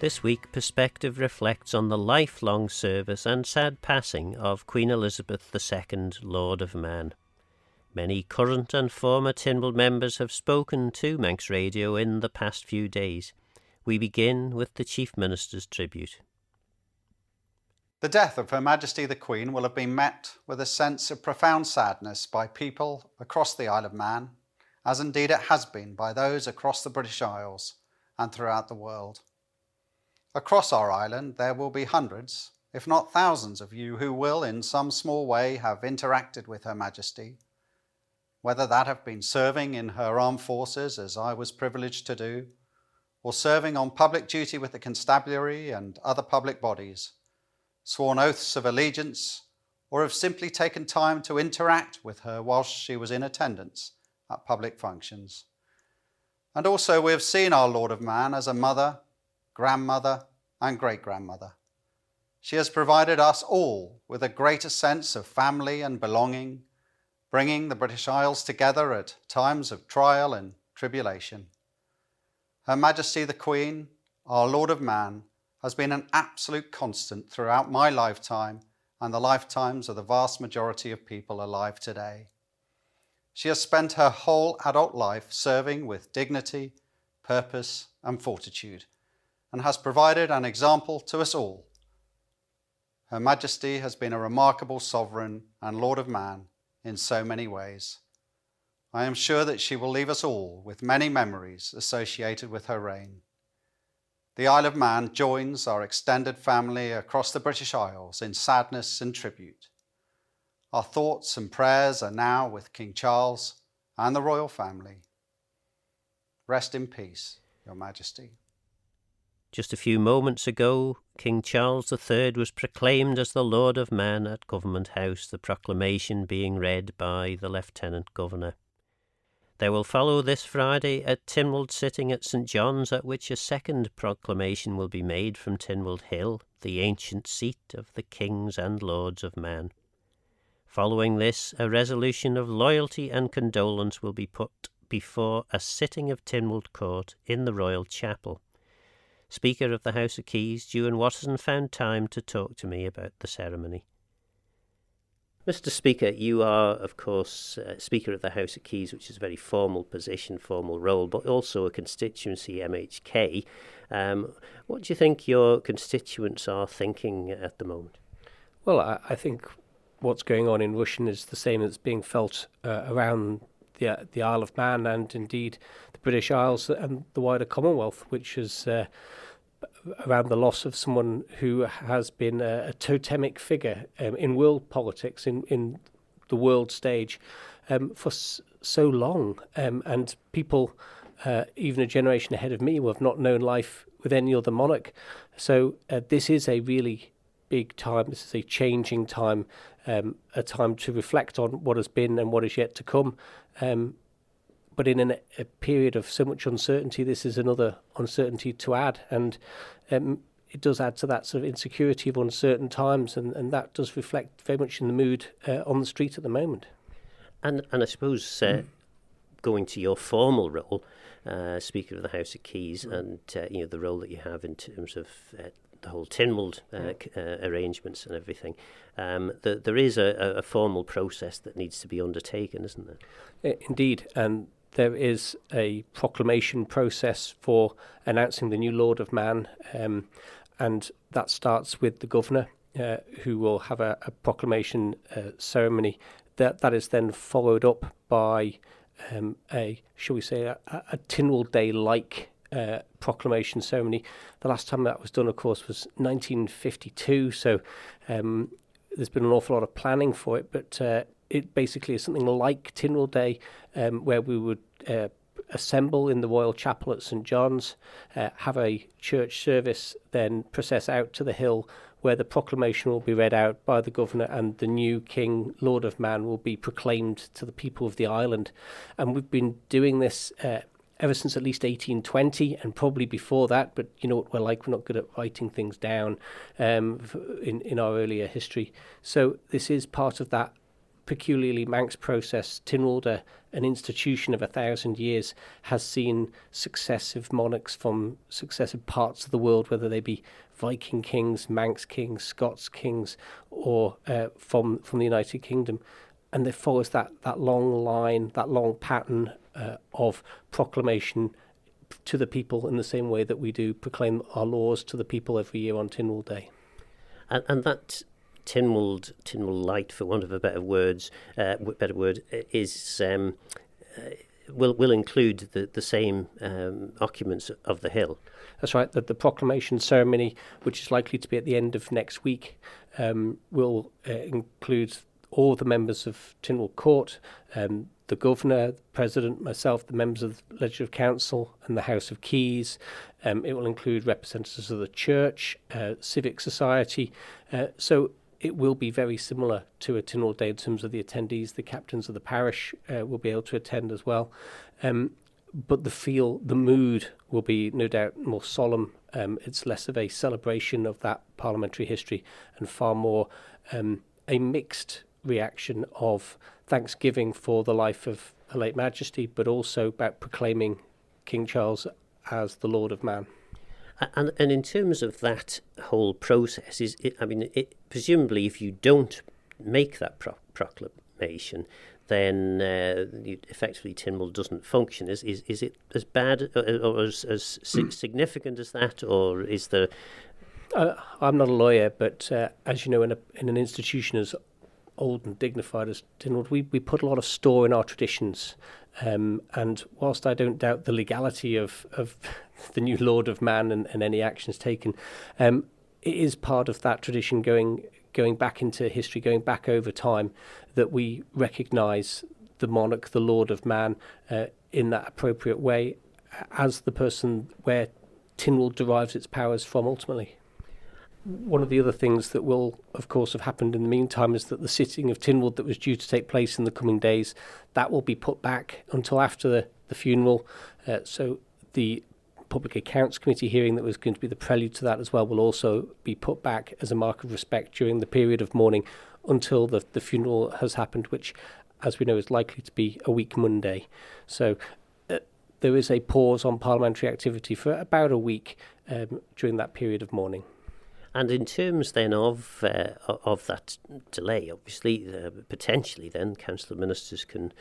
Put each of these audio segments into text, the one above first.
This week, Perspective reflects on the lifelong service and sad passing of Queen Elizabeth II, Lord of Mann. Many current and former Tynwald members have spoken to Manx Radio in the past few days. We begin with the Chief Minister's tribute. The death of Her Majesty the Queen will have been met with a sense of profound sadness by people across the Isle of Man, as indeed it has been by those across the British Isles and throughout the world. Across our island, there will be hundreds, if not thousands of you who will in some small way have interacted with Her Majesty, whether that have been serving in her armed forces, as I was privileged to do, or serving on public duty with the constabulary and other public bodies, sworn oaths of allegiance, or have simply taken time to interact with her whilst she was in attendance at public functions. And also we have seen our Lord of Mann as a mother, grandmother, and great-grandmother. She has provided us all with a greater sense of family and belonging, bringing the British Isles together at times of trial and tribulation. Her Majesty the Queen, our Lord of Mann, has been an absolute constant throughout my lifetime and the lifetimes of the vast majority of people alive today. She has spent her whole adult life serving with dignity, purpose, and fortitude, and has provided an example to us all. Her Majesty has been a remarkable sovereign and Lord of Mann in so many ways. I am sure that she will leave us all with many memories associated with her reign. The Isle of Man joins our extended family across the British Isles in sadness and tribute. Our thoughts and prayers are now with King Charles and the royal family. Rest in peace, Your Majesty. Just a few moments ago, King Charles III was proclaimed as the Lord of Mann at Government House, the proclamation being read by the Lieutenant Governor. There will follow this Friday a Tynwald sitting at St John's, at which a second proclamation will be made from Tynwald Hill, the ancient seat of the kings and lords of Mann. Following this, a resolution of loyalty and condolence will be put before a sitting of Tynwald Court in the Royal Chapel. Speaker of the House of Keys, Ewan Watterson, found time to talk to me about the ceremony. Mr. Speaker, you are, of course, Speaker of the House of Keys, which is a very formal position, formal role, but also a constituency MHK. What do you think your constituents are thinking at the moment? Well, I think what's going on in Rushen is the same as being felt around the Isle of Man and indeed the British Isles and the wider Commonwealth, which is around the loss of someone who has been a totemic figure in world politics, in the world stage for so long. And people, even a generation ahead of me, who have not known life with any other monarch. So this is a really big time. This is a changing time, a time to reflect on what has been and what is yet to come. But in a period of so much uncertainty, this is another uncertainty to add. And it does add to that sort of insecurity of uncertain times, and that does reflect very much in the mood on the street at the moment. And I suppose going to your formal role, Speaker of the House of Keys, and the role that you have in terms of the whole Tynwald arrangements and everything, there is a formal process that needs to be undertaken, isn't there? Indeed, and there is a proclamation process for announcing the new Lord of Mann, and that starts with the Governor, who will have a proclamation ceremony. That is then followed up by a Tynwald Day-like proclamation ceremony. The last time that was done, of course, was 1952, so there's been an awful lot of planning for it, but it basically is something like Tynwald Day, where we would assemble in the Royal Chapel at St John's, have a church service, then process out to the hill where the proclamation will be read out by the Governor and the new King, Lord of Mann, will be proclaimed to the people of the island. And we've been doing this ever since at least 1820 and probably before that, but you know what we're like, we're not good at writing things down in our earlier history. So this is part of that peculiarly Manx process, Tynwald, an institution of 1,000 years, has seen successive monarchs from successive parts of the world, whether they be Viking kings, Manx kings, Scots kings, or from the United Kingdom. And it follows that long line, that long pattern of proclamation to the people in the same way that we do proclaim our laws to the people every year on Tynwald Day. And that Tynwald light, for want of a better word, is will include the same occupants of the hill. That's right. The proclamation ceremony, which is likely to be at the end of next week, will include all the members of Tynwald Court, the Governor, the President, myself, the members of the Legislative Council and the House of Keys. It will include representatives of the Church, civic society. So it will be very similar to a Tynwald Day in terms of the attendees. The captains of the parish will be able to attend as well. But the mood will be no doubt more solemn. It's less of a celebration of that parliamentary history and far more a mixed reaction of thanksgiving for the life of Her late Majesty, but also about proclaiming King Charles as the Lord of Mann. And in terms of that whole process, presumably if you don't make that proclamation, then effectively Tynwald doesn't function. Is it as bad or as significant as that, or is there? I'm not a lawyer, but as you know, in an institution as old and dignified as Tynwald, we put a lot of store in our traditions. And whilst I don't doubt the legality of the new Lord of Mann and any actions taken, it is part of that tradition going back into history, going back over time, that we recognise the monarch, the Lord of Mann, in that appropriate way, as the person where Tynwald derives its powers from ultimately. One of the other things that will, of course, have happened in the meantime is that the sitting of Tynwald that was due to take place in the coming days, that will be put back until after the funeral. So the Public Accounts Committee hearing that was going to be the prelude to that as well will also be put back as a mark of respect during the period of mourning until the funeral has happened, which, as we know, is likely to be a week Monday. So there is a pause on parliamentary activity for about a week during that period of mourning. And in terms then of that delay, obviously, potentially then Council of Ministers can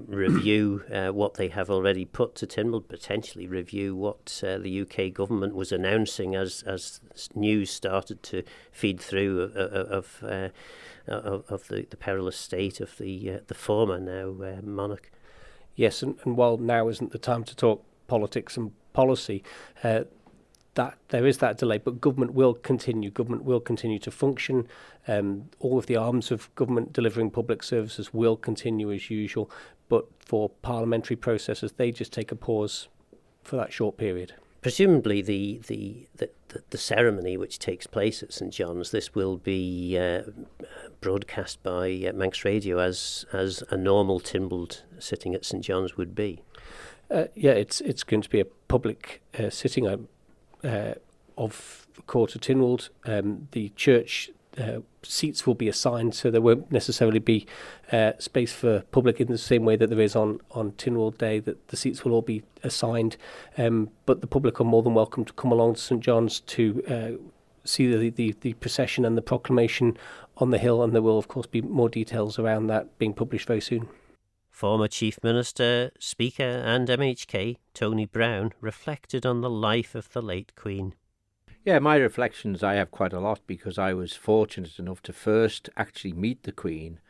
review what they have already put to Tynwald, potentially review what the UK government was announcing as news started to feed through of the perilous state of the former now monarch. Yes, and while now isn't the time to talk politics and policy, that there is that delay, but government will continue to function. All of the arms of government delivering public services will continue as usual, but for parliamentary processes, they just take a pause for that short period. Presumably the ceremony which takes place at St John's, this will be broadcast by Manx Radio as a normal Tynwald sitting at St John's would be. It's going to be a public sitting of the Court of Tynwald. The church seats will be assigned, so there won't necessarily be space for public in the same way that there is on Tynwald Day, that the seats will all be assigned. But the public are more than welcome to come along to St John's to see the procession and the proclamation on the hill, and there will, of course, be more details around that being published very soon. Former Chief Minister, Speaker and MHK Tony Brown reflected on the life of the late Queen. Yeah, my reflections, I have quite a lot, because I was fortunate enough to first actually meet the Queen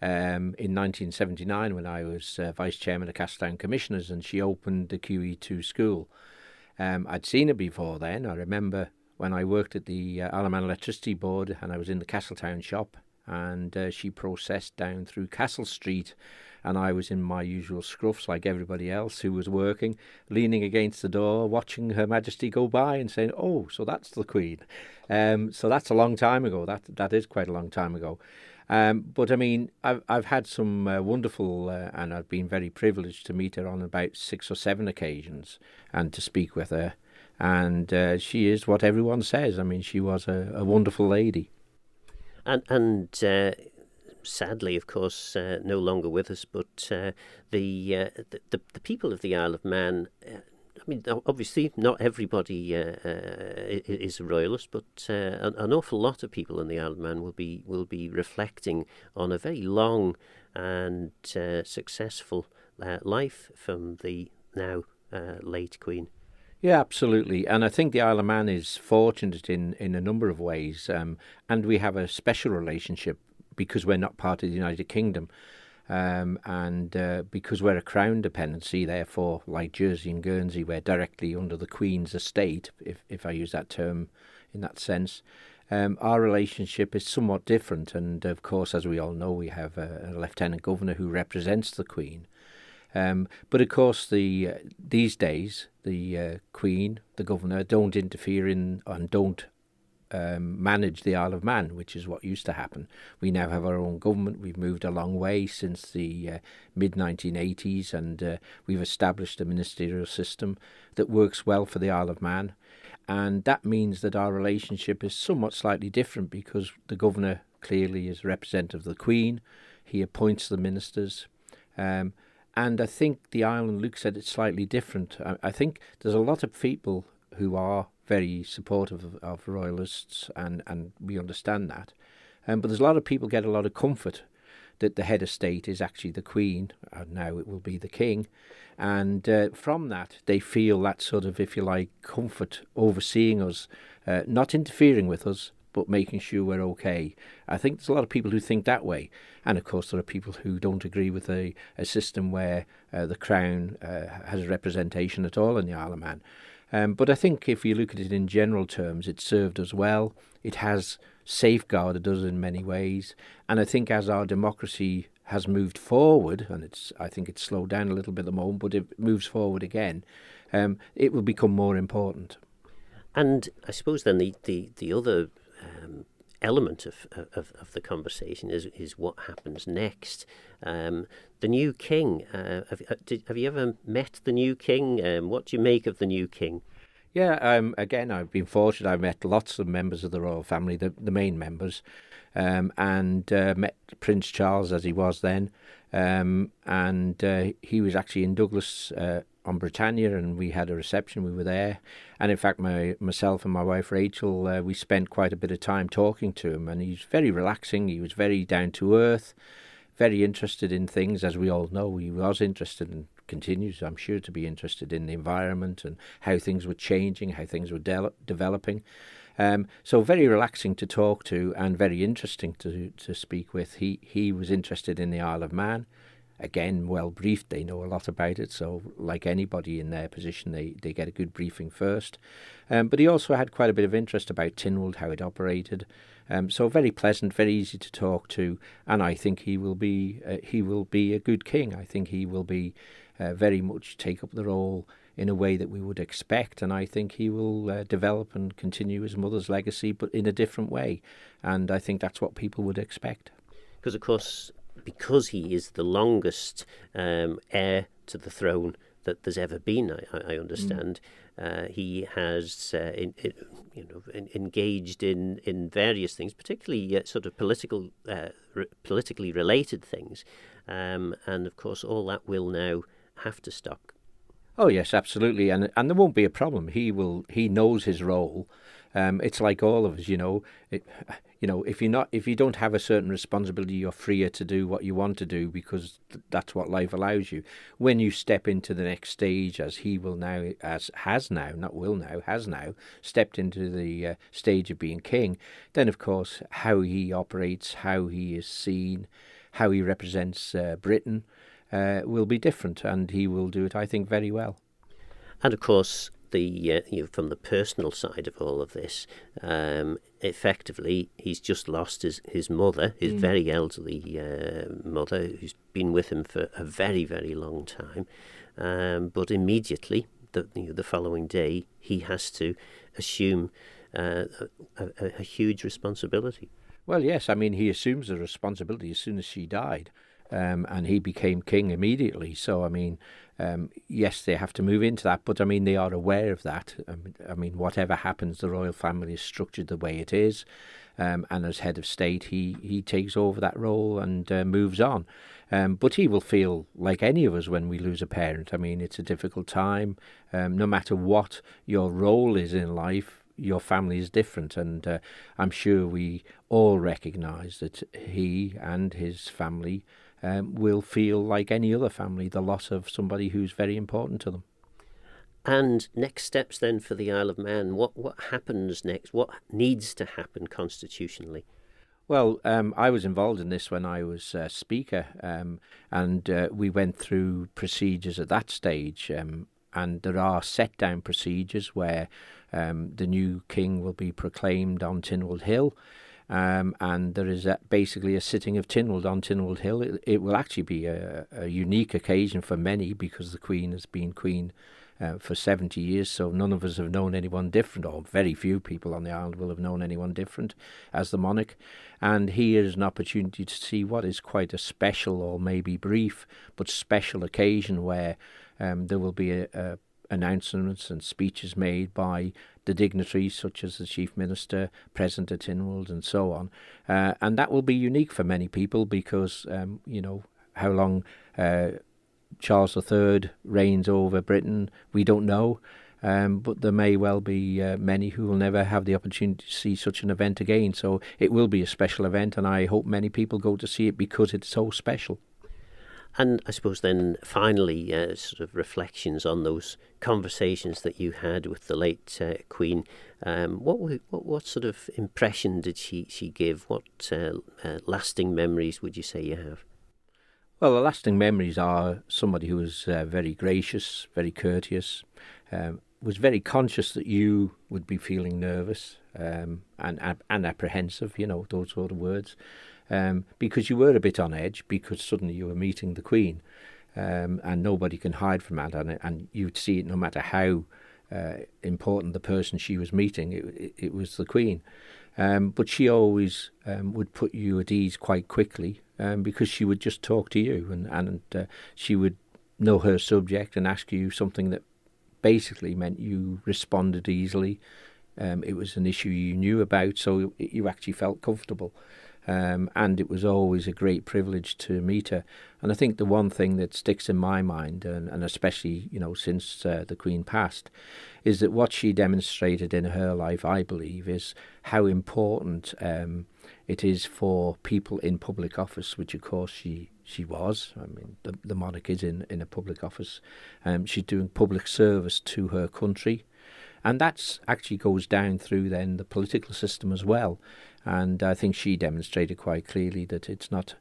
in 1979 when I was Vice Chairman of Castletown Commissioners, and she opened the QE2 school. I'd seen her before then. I remember when I worked at the Isle of Man Electricity Board and I was in the Castletown shop, and she processed down through Castle Street, and I was in my usual scruffs like everybody else who was working, leaning against the door, watching Her Majesty go by and saying, "Oh, so that's the Queen." So that's a long time ago. That is quite a long time ago. But I mean, I've had some wonderful, and I've been very privileged to meet her on about 6 or 7 occasions and to speak with her. And she is what everyone says. I mean, she was a wonderful lady. And sadly, of course, no longer with us. But the people of the Isle of Man. I mean, obviously, not everybody is a royalist, but an awful lot of people in the Isle of Man will be reflecting on a very long and successful life from the now late Queen. Yeah, absolutely. And I think the Isle of Man is fortunate in a number of ways. And we have a special relationship because we're not part of the United Kingdom. And because we're a Crown dependency, therefore, like Jersey and Guernsey, we're directly under the Queen's estate, if I use that term in that sense. Our relationship is somewhat different. And of course, as we all know, we have a Lieutenant Governor who represents the Queen. But of course, these days, the Queen, the Governor, don't interfere in and don't manage the Isle of Man, which is what used to happen. We now have our own government. We've moved a long way since the mid-1980s, and we've established a ministerial system that works well for the Isle of Man. And that means that our relationship is somewhat slightly different because the Governor clearly is representative of the Queen. He appoints the ministers. And I think the island looks at it slightly different. I think there's a lot of people who are very supportive of royalists, and we understand that. But there's a lot of people get a lot of comfort that the head of state is actually the Queen, and now it will be the King. And from that, they feel that sort of, if you like, comfort overseeing us, not interfering with us, but making sure we're okay. I think there's a lot of people who think that way. And of course, there are people who don't agree with a system where the Crown has representation at all in the Isle of Man. But I think if you look at it in general terms, it served us well. It has safeguarded us in many ways. And I think as our democracy has moved forward, and I think it's slowed down a little bit at the moment, but it moves forward again, it will become more important. And I suppose then the other element of the conversation is what happens next. The new king. Have you ever met the new king? What do you make of the new king? Yeah, again, I've been fortunate. I've met lots of members of the royal family, the main members, and met Prince Charles as he was then. And he was actually in Douglas on Britannia, and we had a reception. We were there, and in fact, myself and my wife Rachel, we spent quite a bit of time talking to him. And he's very relaxing. He was very down to earth, very interested in things, as we all know. He was interested and continues, I'm sure, to be interested in the environment and how things were changing, how things were developing. So very relaxing to talk to and very interesting to speak with. He was interested in the Isle of Man. Again, well briefed, they know a lot about it, so like anybody in their position, they get a good briefing first. But he also had quite a bit of interest about Tynwald, how it operated. So very pleasant, very easy to talk to, and I think he will be a good king. I think he will be very much take up the role in a way that we would expect, and I think he will develop and continue his mother's legacy, but in a different way. And I think that's what people would expect. Because, of course, because he is the longest heir to the throne that there's ever been, I understand. He has engaged in various things, particularly sort of politically related things, and of course all that will now have to stop. Oh yes, absolutely, and there won't be a problem. He knows his role. It's like all of us, if you don't have a certain responsibility, you're freer to do what you want to do because that's what life allows you. When you step into the next stage, as he will now, has now stepped into the stage of being king, then of course how he operates, how he is seen, how he represents Britain will be different, and he will do it, I think, very well. And of course, from the personal side of all of this, effectively, he's just lost his mother, his very elderly mother, who's been with him for a very, very long time. But immediately, the following day, he has to assume a huge responsibility. Well, yes, I mean, he assumes the responsibility as soon as she died. And he became king immediately. So, I mean, yes, they have to move into that, but I mean, they are aware of that. I mean, whatever happens, the royal family is structured the way it is. and as head of state, he takes over that role and moves on. But he will feel like any of us when we lose a parent. I mean, it's a difficult time. No matter what your role is in life, your family is different, and I'm sure we all recognise that he and his family will feel like any other family, the loss of somebody who's very important to them. And next steps then for the Isle of Man, what happens next? What needs to happen constitutionally? Well, I was involved in this when I was Speaker, and we went through procedures at that stage, and there are set down procedures where the new king will be proclaimed on Tynwald Hill, and there is basically a sitting of Tynwald on Tynwald Hill. It will actually be a unique occasion for many, because the Queen has been Queen for 70 years, so none of us have known anyone different, or very few people on the island will have known anyone different as the monarch. And here is an opportunity to see what is quite a special, or maybe brief, but special occasion where there will be announcements and speeches made by the dignitaries such as the Chief Minister, present at Tynwald, and so on. And that will be unique for many people, because, how long Charles III reigns over Britain, we don't know, but there may well be many who will never have the opportunity to see such an event again. So it will be a special event, and I hope many people go to see it because it's so special. And I suppose then finally, sort of reflections on those conversations that you had with the late Queen. What sort of impression did she give? What lasting memories would you say you have? Well, the lasting memories are somebody who was very gracious, very courteous, was very conscious that you would be feeling nervous and apprehensive, those sort of words, because you were a bit on edge, because suddenly you were meeting the Queen, and nobody can hide from that, and you'd see it no matter how important the person she was meeting, it was the Queen. But she always would put you at ease quite quickly, because she would just talk to you, and she would know her subject and ask you something that basically meant you responded easily. It was an issue you knew about, so you actually felt comfortable. And it was always a great privilege to meet her. And I think the one thing that sticks in my mind, and especially since the Queen passed, is that what she demonstrated in her life, I believe, is how important it is for people in public office, which of course she was. I mean, the monarch is in a public office. She's doing public service to her country. And that actually goes down through then the political system as well. And I think she demonstrated quite clearly that it's not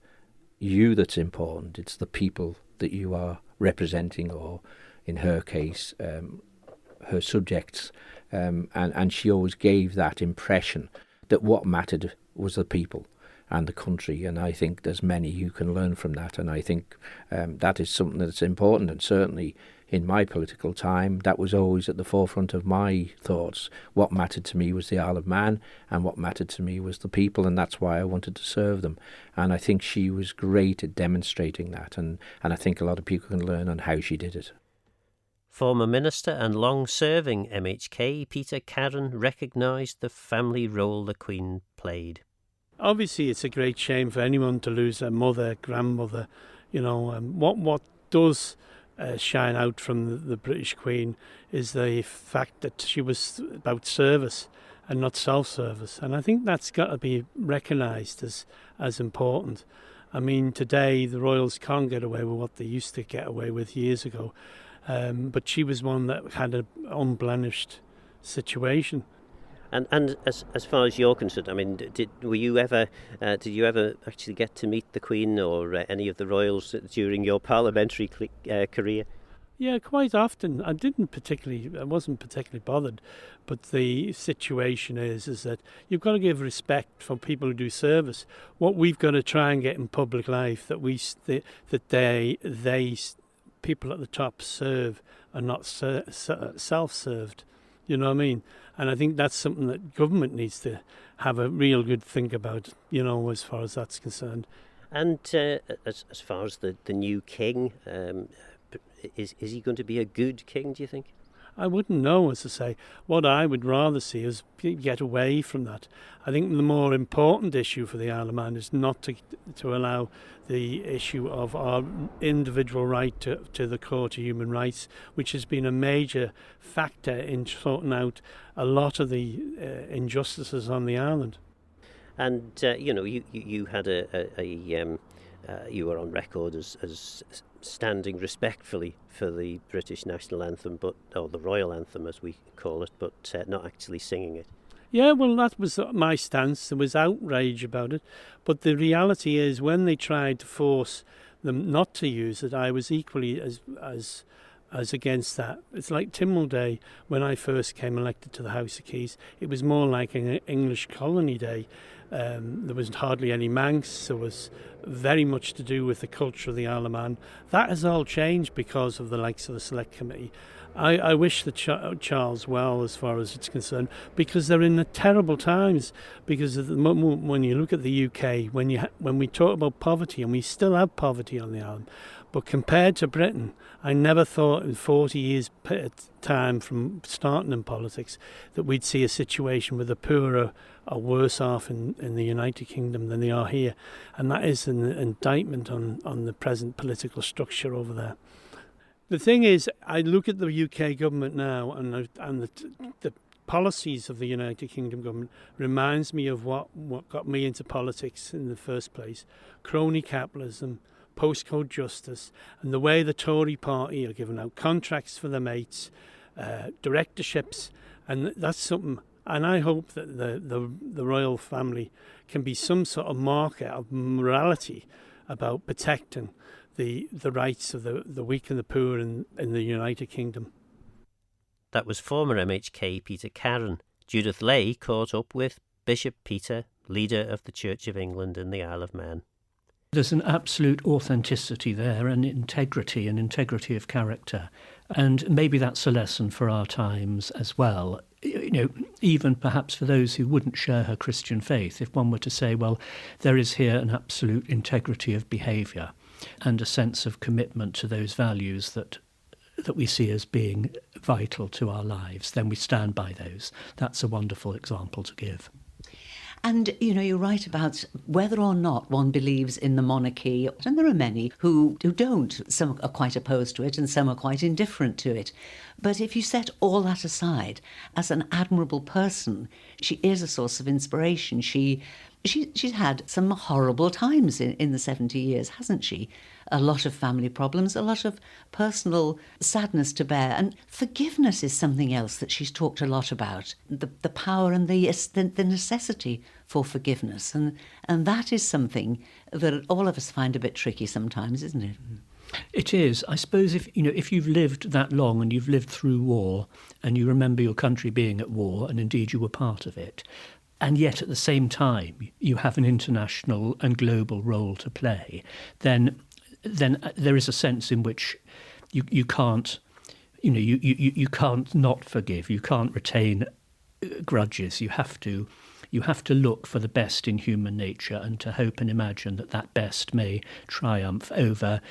you that's important, it's the people that you are representing, or in her case, her subjects. And she always gave that impression that what mattered was the people and the country. And I think there's many who can learn from that. And I think that is something that's important, and certainly in my political time, that was always at the forefront of my thoughts. What mattered to me was the Isle of Man, and what mattered to me was the people, and that's why I wanted to serve them. And I think she was great at demonstrating that, and I think a lot of people can learn on how she did it. Former Minister and long-serving MHK Peter Carron recognised the family role the Queen played. Obviously, it's a great shame for anyone to lose a mother, grandmother. What does shine out from the British Queen is the fact that she was about service and not self-service, and I think that's got to be recognised as important. I mean, today the royals can't get away with what they used to get away with years ago, but she was one that had an unblemished situation. And as far as you're concerned, I mean, did you ever actually get to meet the Queen or any of the royals during your parliamentary career? Yeah, quite often. I wasn't particularly bothered, but the situation is that you've got to give respect for people who do service. What we've got to try and get in public life, that they people at the top serve and not self-served. You know what I mean? And I think that's something that government needs to have a real good think about, as far as that's concerned. And as far as the new king, is he going to be a good king, do you think? I wouldn't know, as I say. What I would rather see is get away from that. I think the more important issue for the Isle of Man is not to allow the issue of our individual right to the Court of Human Rights, which has been a major factor in sorting out a lot of the injustices on the island. And you had you were on record as standing respectfully for the British national anthem, or the royal anthem as we call it, but not actually singing it. Yeah, well, that was my stance. There was outrage about it, but the reality is, when they tried to force them not to use it, I was equally as against that. It's like Tynwald Day when I first came elected to the House of Keys. It was more like an English colony day. There was hardly any Manx. There was very much to do with the culture of the Isle of Man. That has all changed because of the likes of the Select Committee. I wish the Charles well, as far as it's concerned, because they're in the terrible times. Because at the moment, when you look at the UK, when we talk about poverty, and we still have poverty on the island, but compared to Britain, I never thought in 40 years' time from starting in politics that we'd see a situation where the poor are worse off in the United Kingdom than they are here. And that is an indictment on the present political structure over there. The thing is, I look at the UK government now, and the policies of the United Kingdom government reminds me of what got me into politics in the first place. Crony capitalism, postcode justice, and the way the Tory party are giving out contracts for their mates, directorships, and that's something. And I hope that the royal family can be some sort of marker of morality about protecting the rights of the weak and the poor in the United Kingdom. That was former MHK Peter Carron. Judith Lay caught up with Bishop Peter, leader of the Church of England in the Isle of Man. There's an absolute authenticity there, and integrity of character. And maybe that's a lesson for our times as well. Even perhaps for those who wouldn't share her Christian faith, if one were to say, well, there is here an absolute integrity of behaviour and a sense of commitment to those values that we see as being vital to our lives, then we stand by those. That's a wonderful example to give. And, you're right about whether or not one believes in the monarchy. And there are many who don't. Some are quite opposed to it and some are quite indifferent to it. But if you set all that aside, as an admirable person, she is a source of inspiration. She's had some horrible times in the 70 years, hasn't she? A lot of family problems, a lot of personal sadness to bear. And forgiveness is something else that she's talked a lot about. The power and the necessity for forgiveness. And that is something that all of us find a bit tricky sometimes, isn't it? It is. I suppose if you've lived that long and you've lived through war and you remember your country being at war, and indeed you were part of it, and yet at the same time you have an international and global role to play, then there is a sense in which you can't you can't not forgive. You can't retain grudges. You have to look for the best in human nature and to hope and imagine that best may triumph over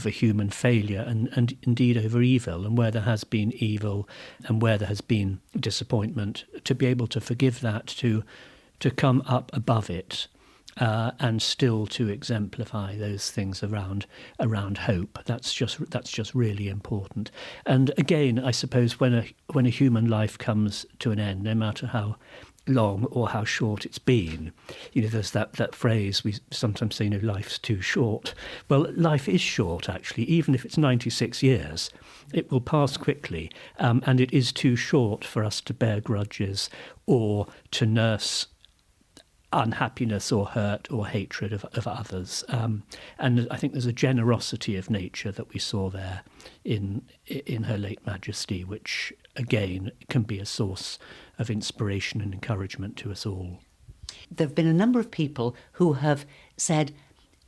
human failure and indeed over evil. And where there has been evil and where there has been disappointment, to be able to forgive that, to come up above it, and still to exemplify those things around hope. That's just really important. And again, I suppose when a human life comes to an end, no matter how long or how short it's been, there's that phrase we sometimes say, life's too short. Well, life is short, actually. Even if it's 96 years, it will pass quickly, and it is too short for us to bear grudges or to nurse unhappiness or hurt or hatred of others. And I think there's a generosity of nature that we saw there in Her late Majesty, which again can be a source of inspiration and encouragement to us all. There have been a number of people who have said,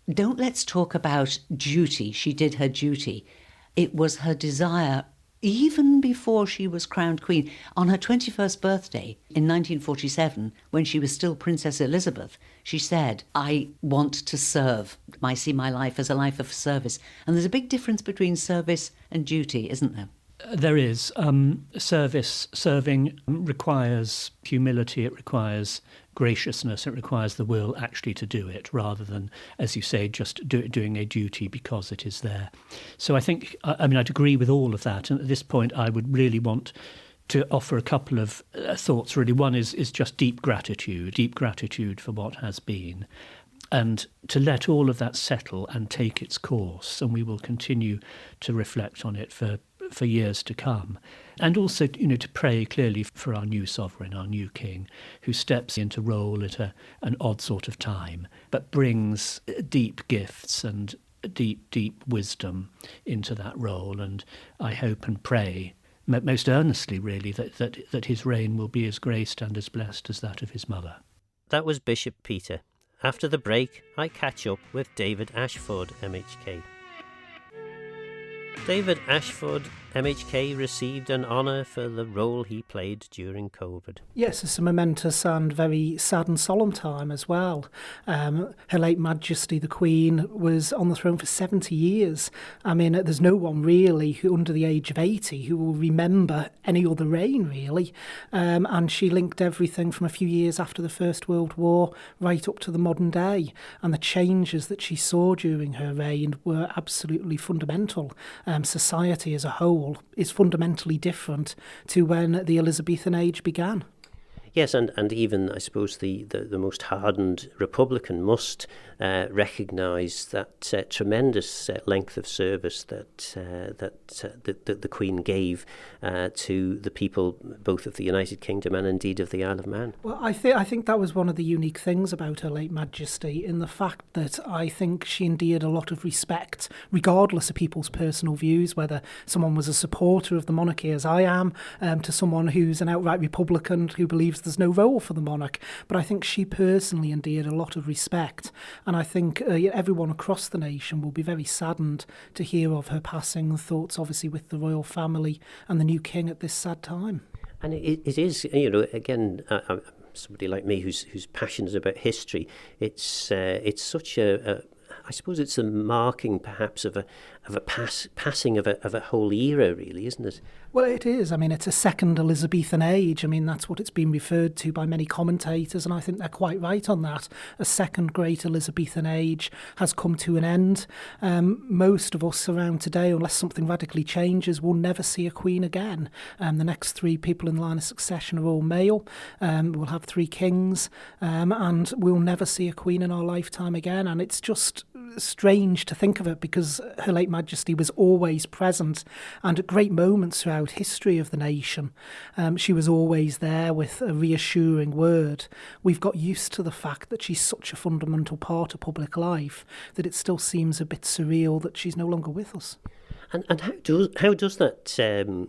let's talk about duty. She did her duty. It was her desire, even before she was crowned Queen. On her 21st birthday in 1947, when she was still Princess Elizabeth, she said, I want to serve. I see my life as a life of service. And there's a big difference between service and duty, isn't there? There is. Serving requires humility, it requires graciousness, it requires the will actually to do it, rather than, as you say, just doing a duty because it is there. So I think, I'd agree with all of that. And at this point, I would really want to offer a couple of thoughts, really. One is just deep gratitude for what has been, and to let all of that settle and take its course. And we will continue to reflect on it for years to come. And also, to pray clearly for our new sovereign, our new king, who steps into role at an odd sort of time, but brings deep gifts and deep wisdom into that role. And I hope and pray most earnestly, really, that his reign will be as graced and as blessed as that of his mother. That was Bishop Peter. After the break, I catch up with David Ashford, MHK. David Ashford, MHK, received an honour for the role he played during COVID. Yes, it's a momentous and very sad and solemn time as well. Her late Majesty the Queen was on the throne for 70 years. There's no one really who under the age of 80 who will remember any other reign, really. And she linked everything from a few years after the First World War right up to the modern day. And the changes that she saw during her reign were absolutely fundamental. Society as a whole is fundamentally different to when the Elizabethan age began. Yes, and even, I suppose, the most hardened Republican must recognise that tremendous length of service that the Queen gave to the people, both of the United Kingdom and indeed of the Isle of Man. Well, I think that was one of the unique things about Her late Majesty, in the fact that I think she endeared a lot of respect, regardless of people's personal views, whether someone was a supporter of the monarchy, as I am, to someone who's an outright Republican who believes there's no role for the monarch. But I think she personally endeared a lot of respect, and I think everyone across the nation will be very saddened to hear of her passing. Thoughts obviously with the royal family and the new king at this sad time. And it is, again, somebody like me who's passionate about history. It's such I suppose it's a marking, perhaps, of a passing of a whole era, really, isn't it? Well, it is. It's a second Elizabethan age. That's what it's been referred to by many commentators, and I think they're quite right on that. A second great Elizabethan age has come to an end. Most of us around today, unless something radically changes, will never see a queen again. The next three people in line of succession are all male. We'll have three kings, and we'll never see a queen in our lifetime again. And it's just strange to think of it, because Her late Majesty was always present, and at great moments throughout history of the nation, she was always there with a reassuring word. We've got used to the fact that she's such a fundamental part of public life that it still seems a bit surreal that she's no longer with us. And how does that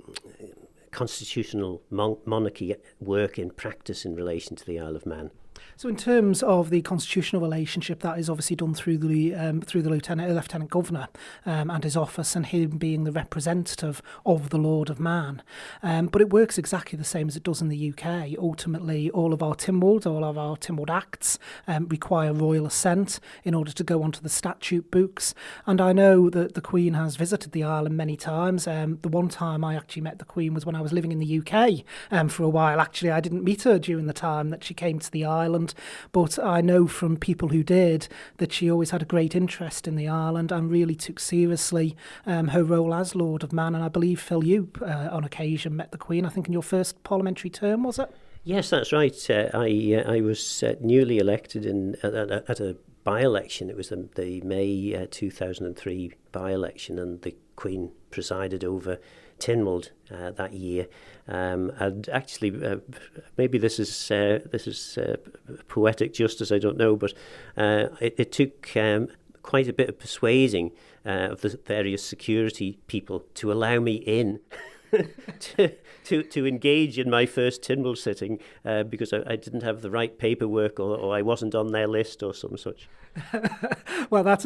constitutional monarchy work in practice in relation to the Isle of Man? So in terms of the constitutional relationship, that is obviously done through the Lieutenant Governor and his office, and him being the representative of the Lord of Mann. But it works exactly the same as it does in the UK. Ultimately, all of our Tynwald Acts require royal assent in order to go onto the statute books. And I know that the Queen has visited the island many times. The one time I actually met the Queen was when I was living in the UK for a while. Actually, I didn't meet her during the time that she came to the island, but I know from people who did that she always had a great interest in the island and really took seriously her role as Lord of Mann. And I believe, Phil, you on occasion met the Queen, I think in your first parliamentary term, was it? Yes, that's right. I was newly elected at a by-election. It was the May 2003 by-election, and the Queen presided over Tynwald that year, and actually maybe this is poetic justice, I don't know, but it took quite a bit of persuading of the various security people to allow me in to engage in my first Tynwald sitting because I didn't have the right paperwork or I wasn't on their list or some such. Well, that's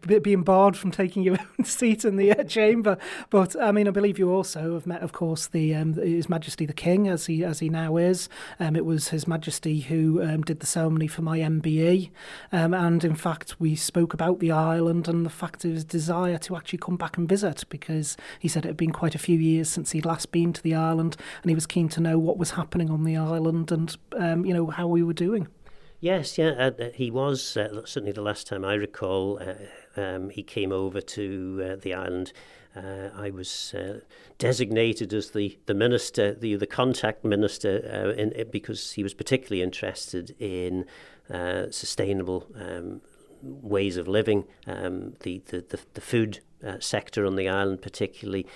being barred from taking your own seat in the chamber. But I believe you also have met, of course, His Majesty the King, as he now is. It was His Majesty who did the ceremony for my MBE, and in fact we spoke about the island and the fact of his desire to actually come back and visit, because he said it had been quite a few years since he'd last been to the island, and he was keen to know what was happening on the island and, how we were doing. Yes, yeah, he was, certainly the last time I recall, he came over to the island. I was designated as the minister, the contact minister, because he was particularly interested in sustainable ways of living, the food sector on the island particularly.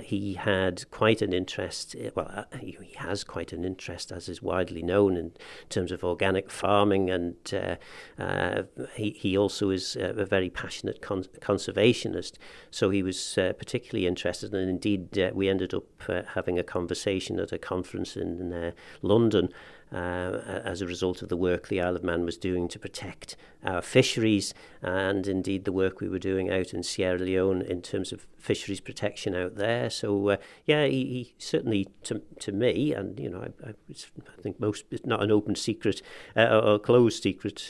He had quite an interest, he has quite an interest, as is widely known, in terms of organic farming, and he also is a very passionate conservationist, so he was particularly interested, and indeed we ended up having a conversation at a conference in London as a result of the work the Isle of Man was doing to protect our fisheries, and indeed the work we were doing out in Sierra Leone in terms of fisheries protection out there. So he certainly, to me, and I think it's not an open secret or closed secret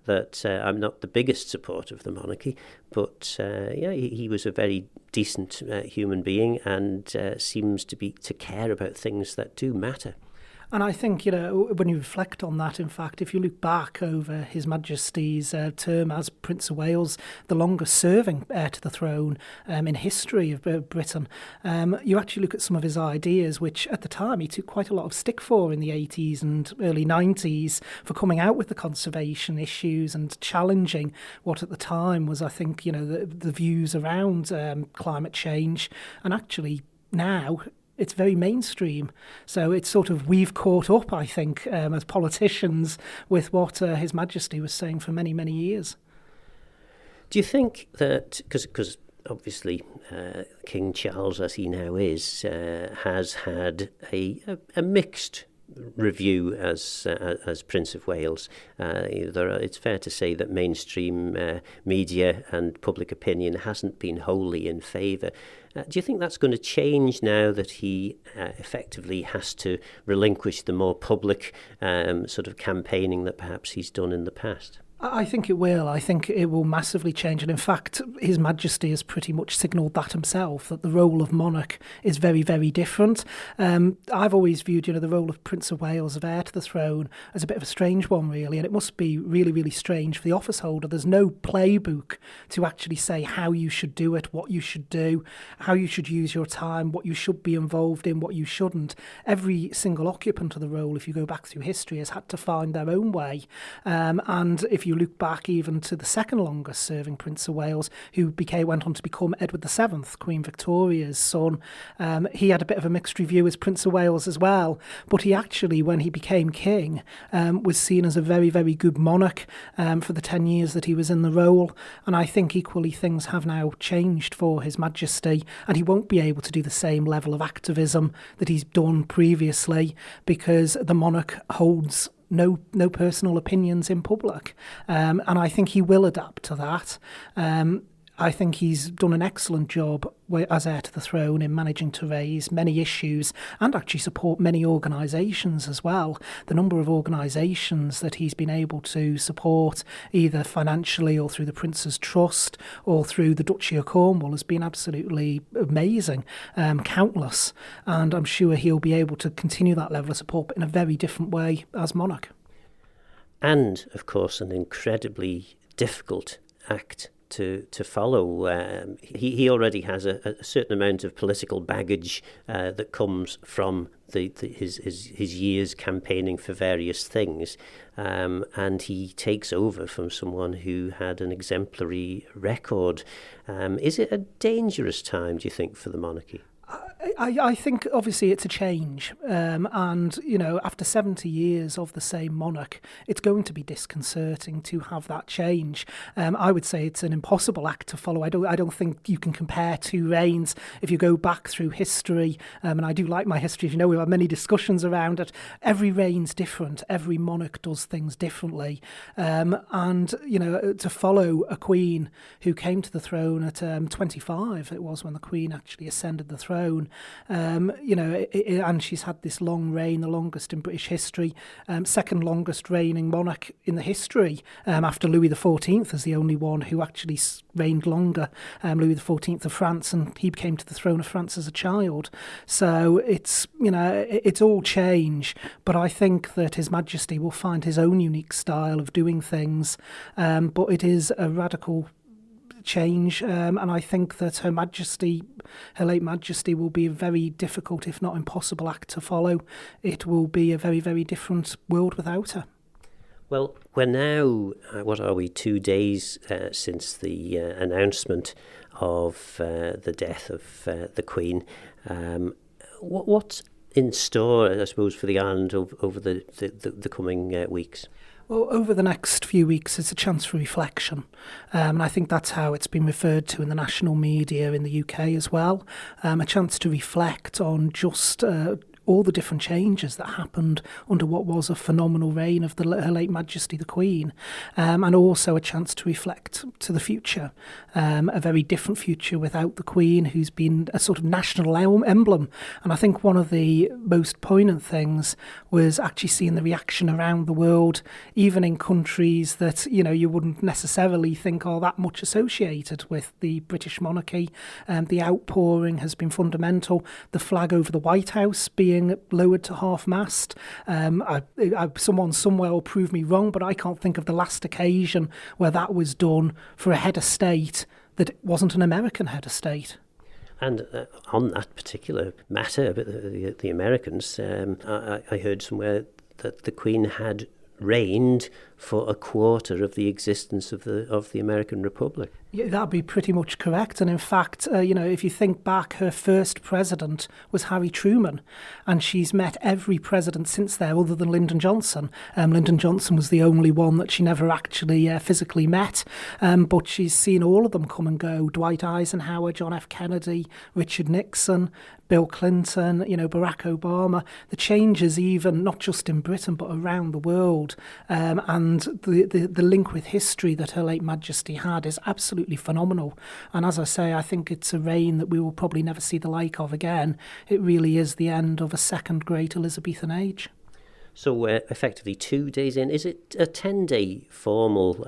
that I'm not the biggest supporter of the monarchy, but he was a very decent human being, and seems to care about things that do matter. And I think, when you reflect on that, in fact, if you look back over His Majesty's term as Prince of Wales, the longest serving heir to the throne in history of Britain, you actually look at some of his ideas, which at the time he took quite a lot of stick for in the 80s and early 90s for coming out with the conservation issues and challenging what at the time was, I think, the views around climate change. And actually now it's very mainstream. So it's sort of, we've caught up, I think, as politicians with what His Majesty was saying for many, many years. Do you think that, because obviously King Charles, as he now is, has had a mixed review as Prince of Wales. It's fair to say that mainstream media and public opinion hasn't been wholly in favour. Do you think that's going to change now that he effectively has to relinquish the more public sort of campaigning that perhaps he's done in the past? I think it will. I think it will massively change. And in fact, His Majesty has pretty much signalled that himself, that the role of monarch is very, very different. I've always viewed, the role of Prince of Wales, of heir to the throne, as a bit of a strange one, really. And it must be really, really strange for the office holder. There's no playbook to actually say how you should do it, what you should do, how you should use your time, what you should be involved in, what you shouldn't. Every single occupant of the role, if you go back through history, has had to find their own way. And if you look back even to the second longest serving Prince of Wales, who went on to become Edward VII, Queen Victoria's son, he had a bit of a mixed review as Prince of Wales as well, but he actually, when he became king, was seen as a very, very good monarch for the 10 years that he was in the role. And I think equally things have now changed for His Majesty, and he won't be able to do the same level of activism that he's done previously, because the monarch holds no personal opinions in public. And I think he will adapt to that. I think he's done an excellent job as heir to the throne in managing to raise many issues and actually support many organisations as well. The number of organisations that he's been able to support, either financially or through the Prince's Trust or through the Duchy of Cornwall, has been absolutely amazing, countless. And I'm sure he'll be able to continue that level of support, but in a very different way as monarch. And, of course, an incredibly difficult act to follow. He already has a certain amount of political baggage that comes from his years campaigning for various things, and he takes over from someone who had an exemplary record. Is it a dangerous time, do you think, for the monarchy? I think obviously it's a change, and after 70 years of the same monarch, it's going to be disconcerting to have that change. I would say it's an impossible act to follow. I don't think you can compare two reigns. If you go back through history, and I do like my history, we've had many discussions around it. Every reign's different. Every monarch does things differently, and to follow a queen who came to the throne at 25, it was when the Queen actually ascended the throne. And she's had this long reign, the longest in British history, second longest reigning monarch in the history, after Louis XIV is the only one who actually reigned longer, Louis XIV of France, and he came to the throne of France as a child. So it's all change, but I think that His Majesty will find his own unique style of doing things, but it is a radical change, and I think that Her late Majesty, will be a very difficult, if not impossible, act to follow. It will be a very, very different world without her. Well, we're now, 2 days since the announcement of the death of the Queen. What's in store, I suppose, for the island over the coming weeks? Well, over the next few weeks, it's a chance for reflection. And I think that's how it's been referred to in the national media in the UK as well. A chance to reflect on just all the different changes that happened under what was a phenomenal reign of Her late Majesty the Queen, and also a chance to reflect to the future, a very different future without the Queen, who's been a sort of national emblem. And I think one of the most poignant things was actually seeing the reaction around the world, even in countries that you wouldn't necessarily think are that much associated with the British monarchy. The outpouring has been fundamental. The flag over the White House being lowered to half-mast. Someone somewhere will prove me wrong, but I can't think of the last occasion where that was done for a head of state that wasn't an American head of state. And on that particular matter, the Americans, I heard somewhere that the Queen had reigned for a quarter of the existence of the American Republic. Yeah, that'd be pretty much correct. And in fact, if you think back, her first president was Harry Truman, and she's met every president since there other than Lyndon Johnson. Lyndon Johnson was the only one that she never actually physically met, but she's seen all of them come and go. Dwight Eisenhower, John F. Kennedy, Richard Nixon, Bill Clinton, Barack Obama. The changes even, not just in Britain, but around the world. And the link with history that Her late Majesty had is absolutely phenomenal. And as I say, I think it's a reign that we will probably never see the like of again. It really is the end of a second great Elizabethan age. So effectively 2 days in, is it a 10-day formal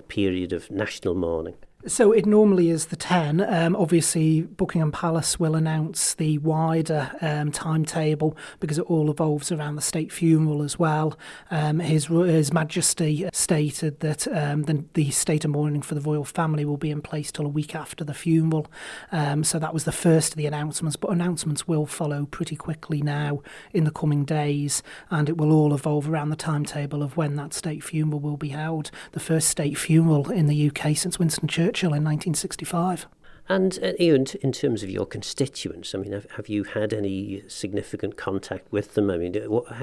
period of national mourning? So it normally is the 10. Obviously, Buckingham Palace will announce the wider timetable because it all evolves around the state funeral as well. His Majesty stated that the state of mourning for the royal family will be in place till a week after the funeral. So that was the first of the announcements, but announcements will follow pretty quickly now in the coming days, and it will all evolve around the timetable of when that state funeral will be held. The first state funeral in the UK since Winston Churchill in 1965. And in terms of your constituents, I mean, have you had any significant contact with them? I mean,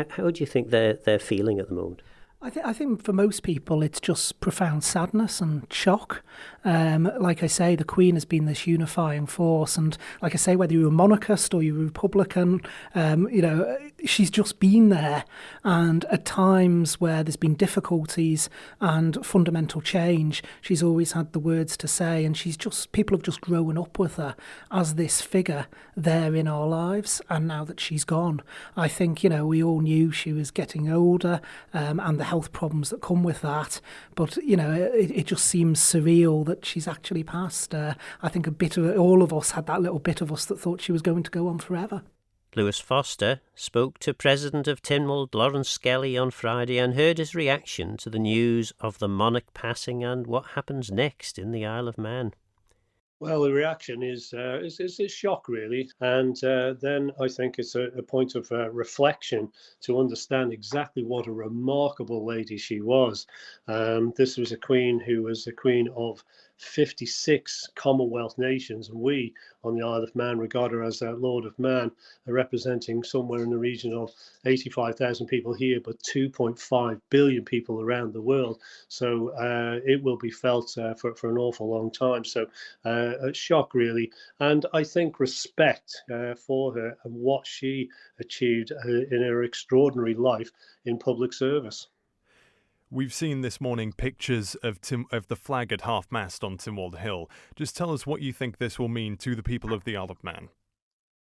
how do you think they're feeling at the moment? I think for most people it's just profound sadness and shock. Like I say, the Queen has been this unifying force, and like I say, whether you're a monarchist or you're a Republican, she's just been there. And at times where there's been difficulties and fundamental change, she's always had the words to say, and people have just grown up with her as this figure there in our lives. And now that she's gone, I think we all knew she was getting older, and the health problems that come with that, but it just seems surreal that she's actually passed. I think all of us had that little bit of us that thought she was going to go on forever. Lewis Foster spoke to President of Tynwald, Lawrence Skelly, on Friday and heard his reaction to the news of the monarch passing and what happens next in the Isle of Man. Well, the reaction is a shock, really. And then I think it's a point of reflection to understand exactly what a remarkable lady she was. This was a queen who was the queen of 56 Commonwealth nations, and we on the Isle of Man regard her as Lord of Mann, representing somewhere in the region of 85,000 people here, but 2.5 billion people around the world. So it will be felt for an awful long time. So a shock, really. And I think respect for her and what she achieved in her extraordinary life in public service. We've seen this morning pictures of the flag at half-mast on Tynwald Hill. Just tell us what you think this will mean to the people of the Isle of Man.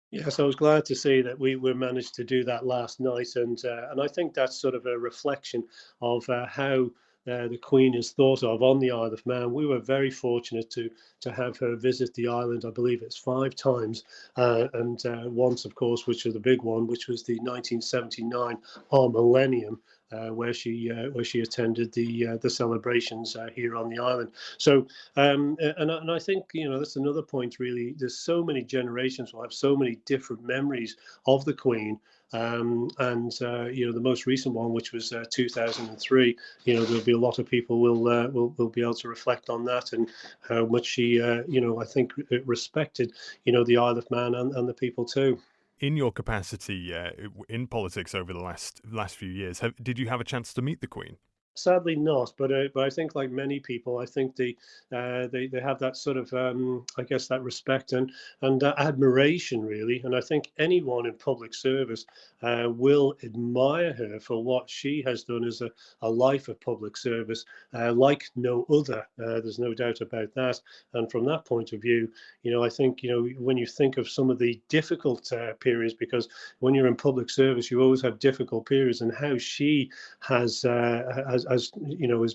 Yes, I was glad to see that we managed to do that last night, and I think that's sort of a reflection of how the Queen is thought of on the Isle of Man. We were very fortunate to have her visit the island. I believe it's 5 times, and once, of course, which was the big one, which was the 1979 Our Millennium. Where she attended the celebrations here on the island. So and I think that's another point really. There's so many generations will have so many different memories of the Queen. And the most recent one, which was 2003, there'll be a lot of people will be able to reflect on that and how much she, I think respected, the Isle of Man and the people too. In your capacity in politics over the last few years, did you have a chance to meet the Queen? Sadly not, but I think like many people, I think they have that sort of I guess that respect and admiration really, and I think anyone in public service will admire her for what she has done as a life of public service like no other. There's no doubt about that, and from that point of view, I think when you think of some of the difficult periods, because when you're in public service, you always have difficult periods, and how she has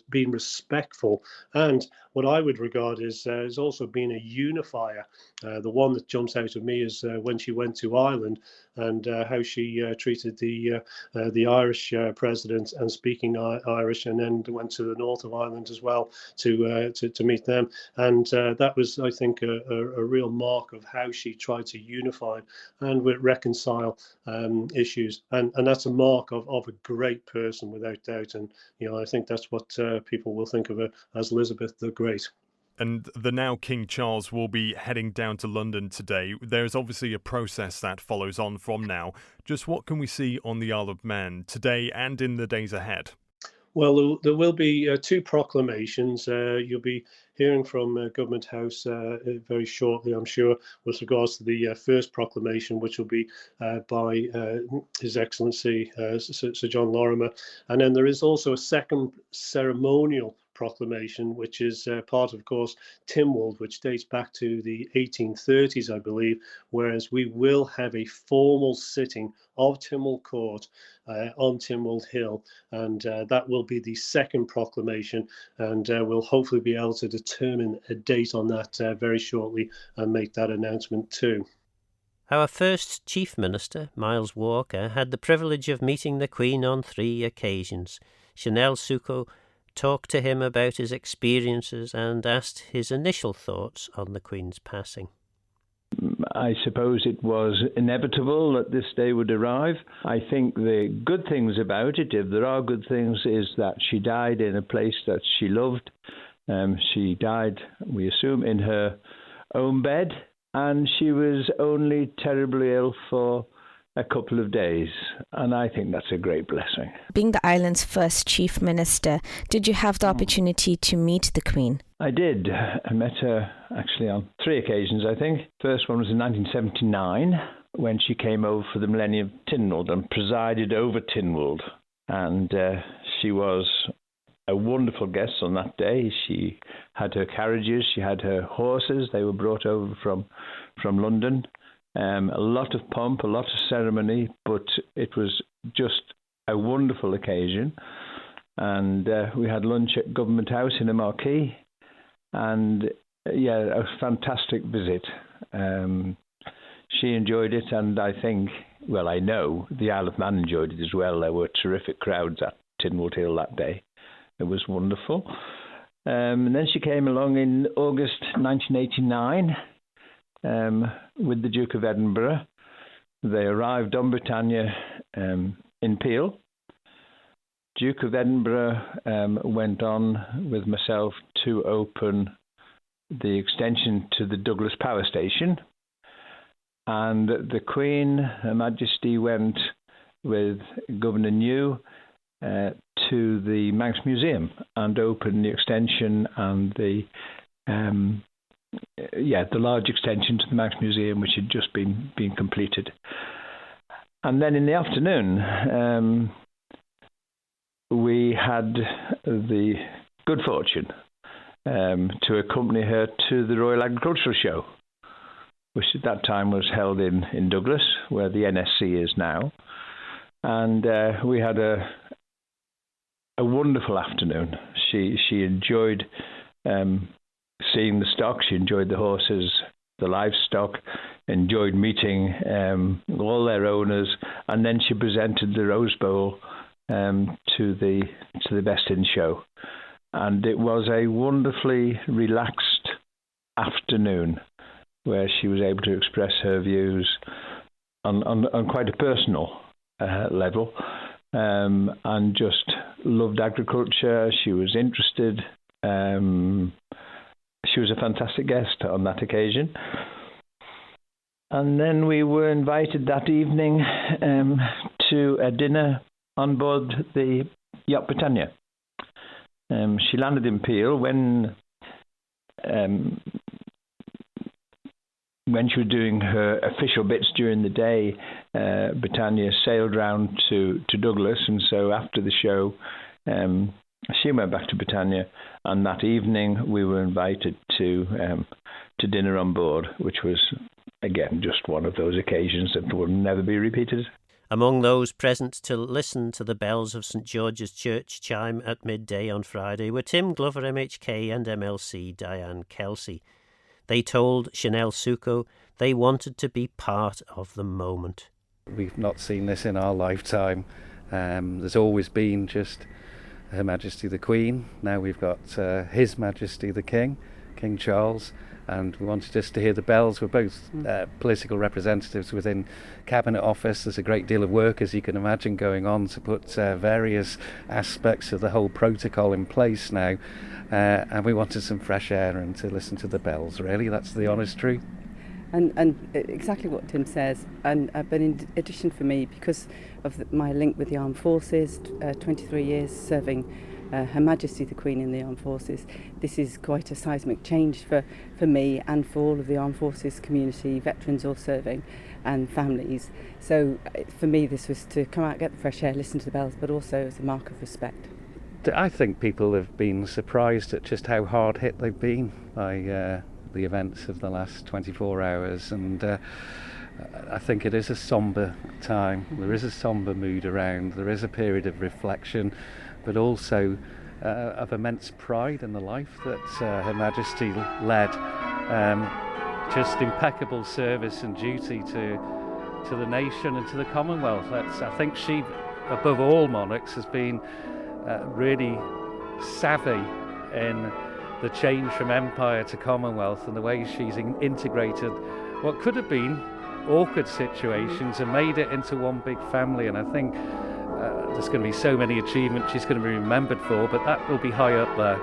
been respectful, and what I would regard as also being a unifier. The one that jumps out at me is when she went to Ireland and how she treated the Irish president and speaking Irish, and then went to the north of Ireland as well to meet them. And that was, I think, a real mark of how she tried to unify and reconcile issues. And that's a mark of a great person, without doubt. And I think that's what people will think of her as, Elizabeth the Great. And the now King Charles will be heading down to London today. There's obviously a process that follows on from now. Just what can we see on the Isle of Man today and in the days ahead? Well, there will be 2 proclamations. You'll be hearing from Government House very shortly, I'm sure, with regards to the first proclamation, which will be by His Excellency Sir John Lorimer. And then there is also a second ceremonial proclamation, which is part of course, Tynwald, which dates back to the 1830s, I believe, whereas we will have a formal sitting of Tynwald Court on Tynwald Hill, and that will be the second proclamation, and we'll hopefully be able to determine a date on that very shortly and make that announcement too. Our first Chief Minister, Miles Walker, had the privilege of meeting the Queen on 3 occasions. Chanel Souco talked to him about his experiences and asked his initial thoughts on the Queen's passing. I suppose it was inevitable that this day would arrive. I think the good things about it, if there are good things, is that she died in a place that she loved. She died, we assume, in her own bed, and she was only terribly ill for a couple of days, and I think that's a great blessing. Being the island's first chief minister, did you have the opportunity to meet the Queen? I did. I met her actually on 3 occasions, I think. First one was in 1979, when she came over for the Millennium of Tynwald and presided over Tynwald, and she was a wonderful guest on that day. She had her carriages, she had her horses. They were brought over from London. A lot of pomp, a lot of ceremony, but it was just a wonderful occasion. And we had lunch at Government House in a marquee, and a fantastic visit. She enjoyed it, and I know the Isle of Man enjoyed it as well. There were terrific crowds at Tynwald Hill that day. It was wonderful. And then she came along in August 1989. With the Duke of Edinburgh. They arrived on Britannia in Peel. Duke of Edinburgh went on with myself to open the extension to the Douglas Power Station, and the Queen, Her Majesty, went with Governor New to the Manx Museum and opened the extension and the large extension to the Manx Museum, which had just been completed. And then in the afternoon, we had the good fortune to accompany her to the Royal Agricultural Show, which at that time was held in Douglas, where the NSC is now. And we had a wonderful afternoon. She enjoyed seeing the stock. She enjoyed the horses, the livestock, enjoyed meeting all their owners, and then she presented the Rose Bowl to the Best in Show. And it was a wonderfully relaxed afternoon where she was able to express her views on quite a personal level, and just loved agriculture. She was interested. She was a fantastic guest on that occasion. And then we were invited that evening to a dinner on board the yacht Britannia. She landed in Peel when she was doing her official bits during the day. Britannia sailed round to Douglas, and so after the show, she went back to Britannia, and that evening we were invited to dinner on board, which was, again, just one of those occasions that will never be repeated. Among those present to listen to the bells of St George's Church chime at midday on Friday were Tim Glover, MHK, and MLC Diane Kelsey. They told Chanel Succo they wanted to be part of the moment. We've not seen this in our lifetime. There's always been just Her Majesty the Queen. Now we've got His Majesty the King, King Charles, and we wanted just to hear the bells. We're both political representatives within Cabinet Office. There's a great deal of work, as you can imagine, going on to put various aspects of the whole protocol in place now. And we wanted some fresh air and to listen to the bells, really. That's the honest truth. And exactly what Tim says. But in addition for me, because of my link with the Armed Forces, 23 years serving Her Majesty the Queen in the Armed Forces, this is quite a seismic change for me and for all of the Armed Forces community, veterans all serving, and families. So for me, this was to come out, get the fresh air, listen to the bells, but also as a mark of respect. I think people have been surprised at just how hard hit they've been by the events of the last 24 hours, and I think it is a sombre time. There is a sombre mood around. There is a period of reflection, but also of immense pride in the life that Her Majesty led. Just impeccable service and duty to the nation and to the Commonwealth. I think she, above all monarchs, has been really savvy in the change from empire to Commonwealth and the way she's integrated what could have been awkward situations and made it into one big family. And I think there's going to be so many achievements she's going to be remembered for, but that will be high up there.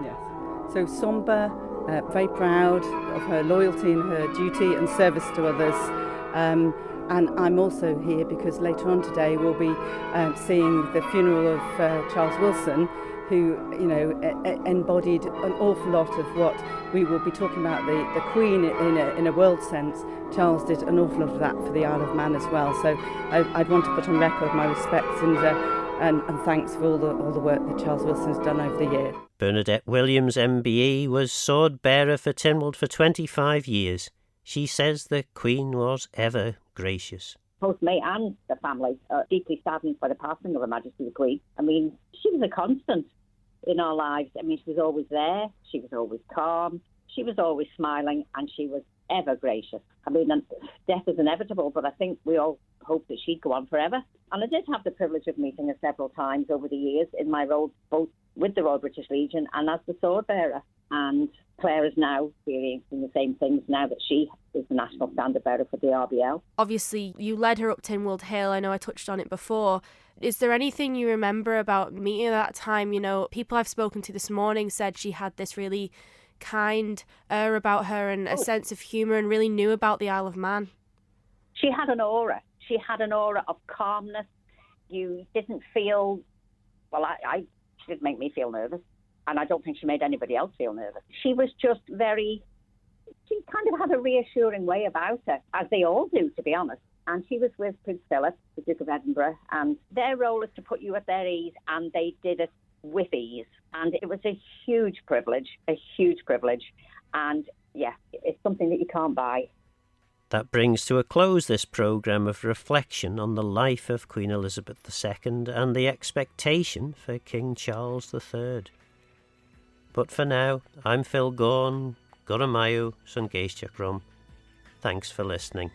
Yes. So sombre, very proud of her loyalty and her duty and service to others. And I'm also here because later on today we'll be seeing the funeral of Charles Wilson, who, you know, embodied an awful lot of what we will be talking about, the Queen in a world sense. Charles did an awful lot of that for the Isle of Man as well. So I'd want to put on record my respects and thanks for all the work that Charles Wilson's done over the year. Bernadette Williams, MBE, was sword bearer for Tynwald for 25 years. She says the Queen was ever gracious. Both me and the family are deeply saddened by the passing of Her Majesty the Queen. I mean, she was a constant in our lives. I mean, she was always there, she was always calm, she was always smiling, and she was ever gracious. I mean, death is inevitable, but I think we all hope that she'd go on forever. And I did have the privilege of meeting her several times over the years in my role both with the Royal British Legion and as the sword bearer. And Claire is now experiencing the same things now that she is the national standard bearer for the RBL. Obviously, you led her up Tynwald Hill. I know I touched on it before. Is there anything you remember about meeting at that time? You know, people I've spoken to this morning said she had this really kind air about her and a sense of humour and really knew about the Isle of Man. She had an aura. She had an aura of calmness. You didn't feel... Well, she did make me feel nervous. And I don't think she made anybody else feel nervous. She was just she kind of had a reassuring way about her, as they all do, to be honest. And she was with Prince Philip, the Duke of Edinburgh, and their role is to put you at their ease, and they did it with ease. And it was a huge privilege. And yeah, it's something that you can't buy. That brings to a close this programme of reflection on the life of Queen Elizabeth II and the expectation for King Charles III. But for now, I'm Phil Gorn, Goramayu Sungeishchakrum. Thanks for listening.